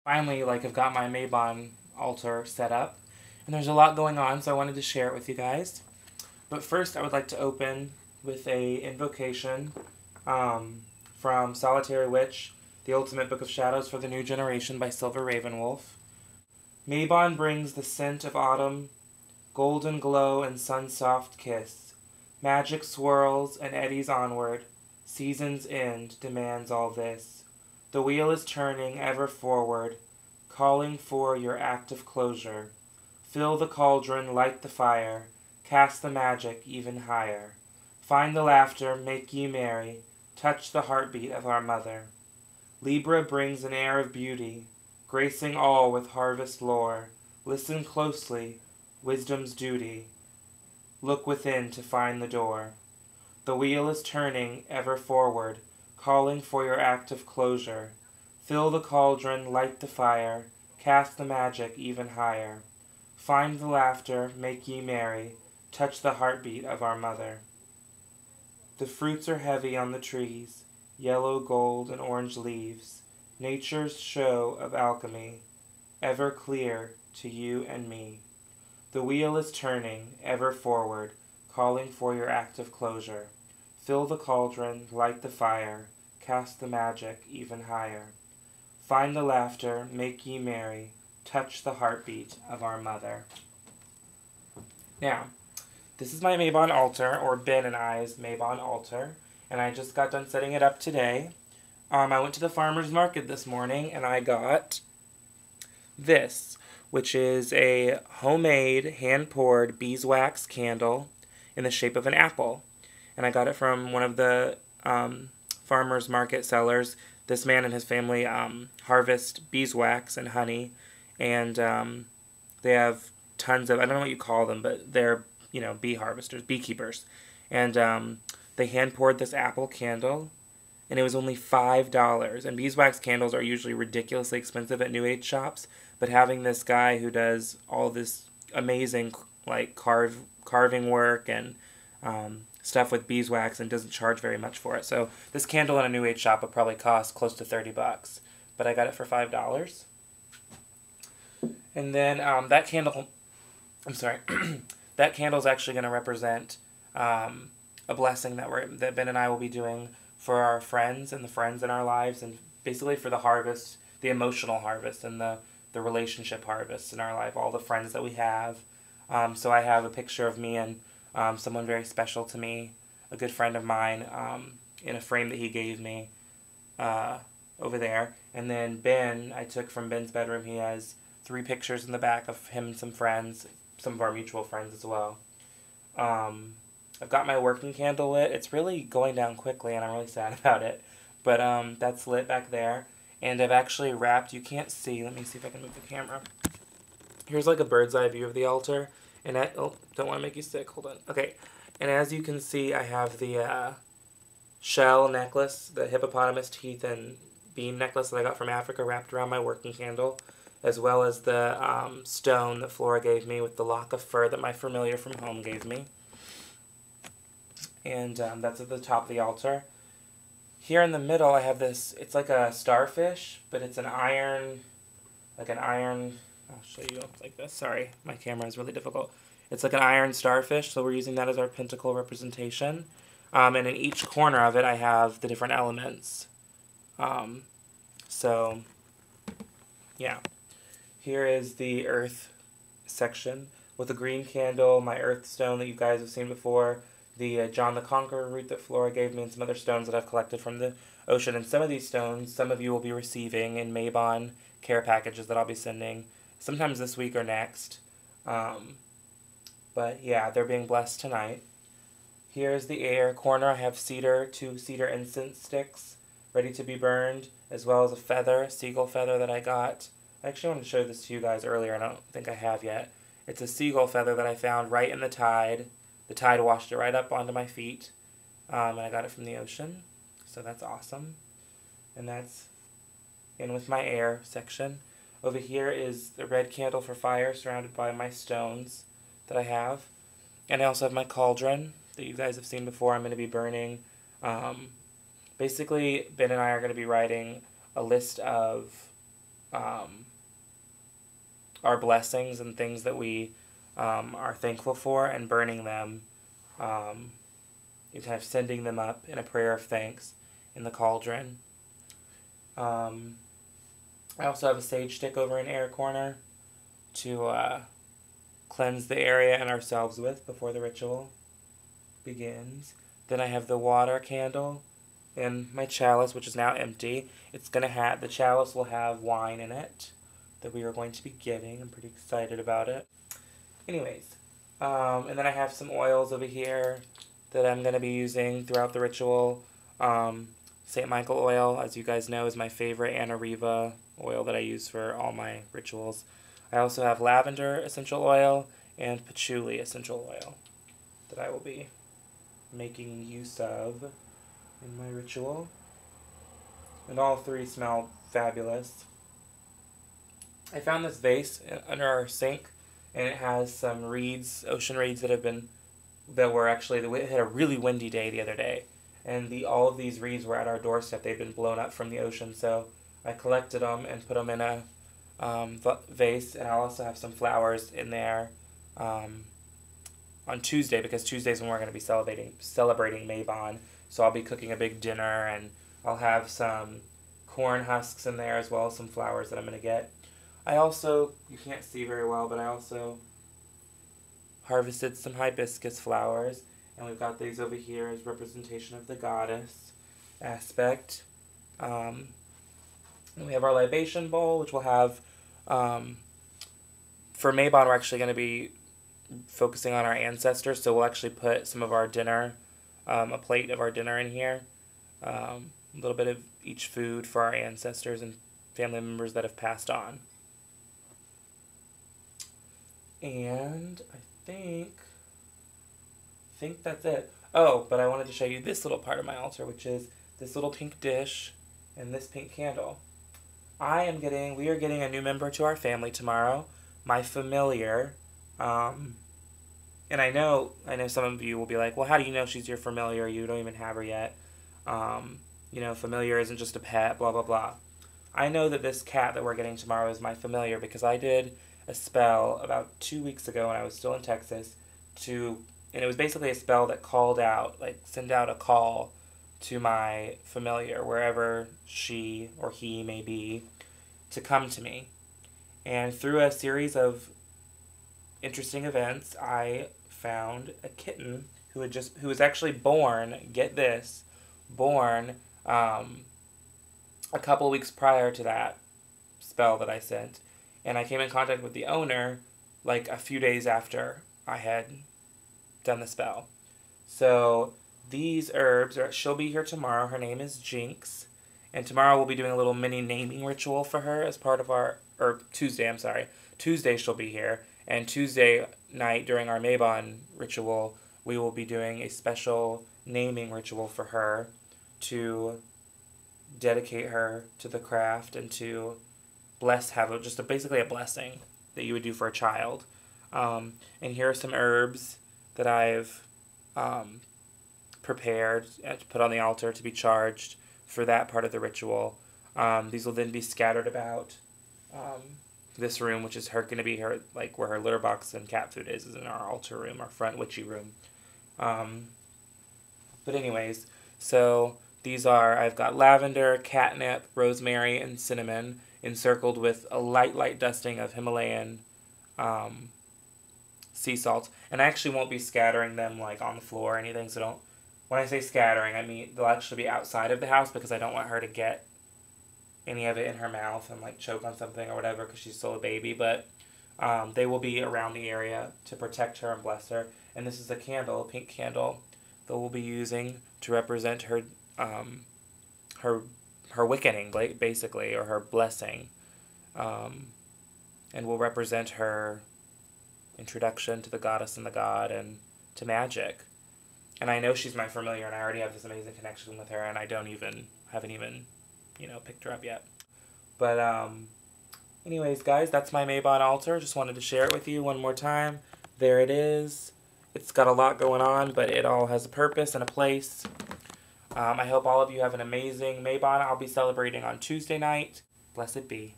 Finally, I've got my Mabon altar set up, and there's a lot going on, so I wanted to share it with you guys. But first, I would like to open with a invocation from Solitary Witch, The Ultimate Book of Shadows for the New Generation by Silver Ravenwolf. Mabon brings the scent of autumn, golden glow and sun-soft kiss. Magic swirls and eddies onward. Season's end demands all this. The wheel is turning ever forward, calling for your act of closure. Fill the cauldron, light the fire, cast the magic even higher. Find the laughter, make ye merry, touch the heartbeat of our mother. Libra brings an air of beauty, gracing all with harvest lore. Listen closely, wisdom's duty. Look within to find the door. The wheel is turning ever forward, calling for your act of closure. Fill the cauldron, light the fire, cast the magic even higher. Find the laughter, make ye merry, touch the heartbeat of our mother. The fruits are heavy on the trees, yellow, gold, and orange leaves, nature's show of alchemy, ever clear to you and me. The wheel is turning, ever forward, calling for your act of closure. Fill the cauldron, light the fire, cast the magic even higher. Find the laughter, make ye merry, touch the heartbeat of our mother. Now, this is my Mabon altar, or Ben and I's Mabon altar, and I just got done setting it up today. I went to the farmer's market this morning, and I got this, which is a homemade, hand-poured beeswax candle in the shape of an apple. And I got it from one of the farmer's market sellers. This man and his family harvest beeswax and honey, and they have tons of, I don't know what you call them, but they're, bee harvesters, beekeepers. And they hand-poured this apple candle, and it was only $5. And beeswax candles are usually ridiculously expensive at New Age shops, but having this guy who does all this amazing, carving work and stuff with beeswax and doesn't charge very much for it. So this candle in a New Age shop would probably cost close to $30, but I got it for $5. And then that candle, that candle is actually going to represent a blessing that Ben and I will be doing for our friends and the friends in our lives, and basically for the harvest, the emotional harvest and the relationship harvest in our life, all the friends that we have. So I have a picture of me and someone very special to me, a good friend of mine, in a frame that he gave me over there. And then Ben, I took from Ben's bedroom. He has 3 pictures in the back of him and some friends, some of our mutual friends as well. I've got my working candle lit. It's really going down quickly, and I'm really sad about it. But that's lit back there. And I've actually wrapped, you can't see, let me see if I can move the camera. Here's like a bird's eye view of the altar. And don't want to make you sick, hold on. Okay, and as you can see, I have the shell necklace, the hippopotamus teeth and bean necklace that I got from Africa wrapped around my working candle, as well as the stone that Flora gave me with the lock of fur that my familiar from home gave me. And that's at the top of the altar. Here in the middle, I have this, it's like a starfish, but it's an iron, I'll show you like this. Sorry, my camera is really difficult. It's like an iron starfish, so we're using that as our pentacle representation. And in each corner of it, I have the different elements. So, yeah. Here is the earth section with a green candle, my earth stone that you guys have seen before, the John the Conqueror root that Flora gave me, and some other stones that I've collected from the ocean. And some of these stones, some of you will be receiving in Mabon care packages that I'll be sending sometimes this week or next. But yeah, they're being blessed tonight. Here's the air corner. I have 2 cedar incense sticks ready to be burned, as well as a feather, seagull feather that I got. I actually wanted to show this to you guys earlier, and I don't think I have yet. It's a seagull feather that I found right in the tide. The tide washed it right up onto my feet, and I got it from the ocean. So that's awesome. And that's in with my air section. Over here is the red candle for fire, surrounded by my stones that I have. And I also have my cauldron that you guys have seen before. I'm going to be burning. Basically, Ben and I are going to be writing a list of our blessings and things that we are thankful for, and burning them, kind of sending them up in a prayer of thanks in the cauldron. I also have a sage stick over in air corner to cleanse the area and ourselves with before the ritual begins. Then I have the water candle in my chalice, which is now empty. The chalice will have wine in it that we are going to be getting. I'm pretty excited about it. Anyways, and then I have some oils over here that I'm going to be using throughout the ritual. St. Michael oil, as you guys know, is my favorite Anna Riva oil that I use for all my rituals. I also have lavender essential oil and patchouli essential oil that I will be making use of in my ritual. And all three smell fabulous. I found this vase under our sink, and it has some reeds, ocean reeds it had a really windy day the other day, and all of these reeds were at our doorstep. They've been blown up from the ocean, so I collected them and put them in a vase, and I also have some flowers in there on Tuesday, because Tuesday's when we're going to be celebrating Mabon, so I'll be cooking a big dinner, and I'll have some corn husks in there as well as some flowers that I'm going to get. I also, you can't see very well, but I also harvested some hibiscus flowers, and we've got these over here as representation of the goddess aspect. And we have our libation bowl, which will have, for Mabon, we're actually going to be focusing on our ancestors, so we'll actually put some of our dinner, a plate of our dinner in here, a little bit of each food for our ancestors and family members that have passed on. And I think that's it. Oh, but I wanted to show you this little part of my altar, which is this little pink dish and this pink candle. We are getting a new member to our family tomorrow, my familiar. And I know some of you will be like, well, how do you know she's your familiar? You don't even have her yet. Familiar isn't just a pet, blah, blah, blah. I know that this cat that we're getting tomorrow is my familiar because I did a spell about 2 weeks ago when I was still in Texas and it was basically a spell that send out a call to my familiar, wherever she or he may be, to come to me. And through a series of interesting events, I found a kitten who was actually born, get this, a couple weeks prior to that spell that I sent. And I came in contact with the owner like a few days after I had done the spell. So these herbs, she'll be here tomorrow. Her name is Jinx. And tomorrow we'll be doing a little mini naming ritual for her as part of Tuesday, I'm sorry. Tuesday she'll be here. And Tuesday night during our Mabon ritual, we will be doing a special naming ritual for her to dedicate her to the craft and to basically a blessing that you would do for a child. And here are some herbs that I've prepared to put on the altar to be charged for that part of the ritual. These will then be scattered about this room, which is going to be her, like where her litter box and cat food is in our altar room, our front witchy room. But anyways, so I've got lavender, catnip, rosemary, and cinnamon, encircled with a light dusting of Himalayan sea salt. And I actually won't be scattering them like on the floor or anything, so when I say scattering, I mean they'll actually be outside of the house because I don't want her to get any of it in her mouth and like choke on something or whatever because she's still a baby. But they will be around the area to protect her and bless her. And this is a candle, a pink candle, that we'll be using to represent her wickening, basically, or her blessing, and will represent her introduction to the goddess and the god and to magic. And I know she's my familiar, and I already have this amazing connection with her, and I haven't even picked her up yet. But anyways, guys, that's my Mabon altar. Just wanted to share it with you one more time. There it is. It's got a lot going on, but it all has a purpose and a place. I hope all of you have an amazing Mabon. I'll be celebrating on Tuesday night. Blessed be.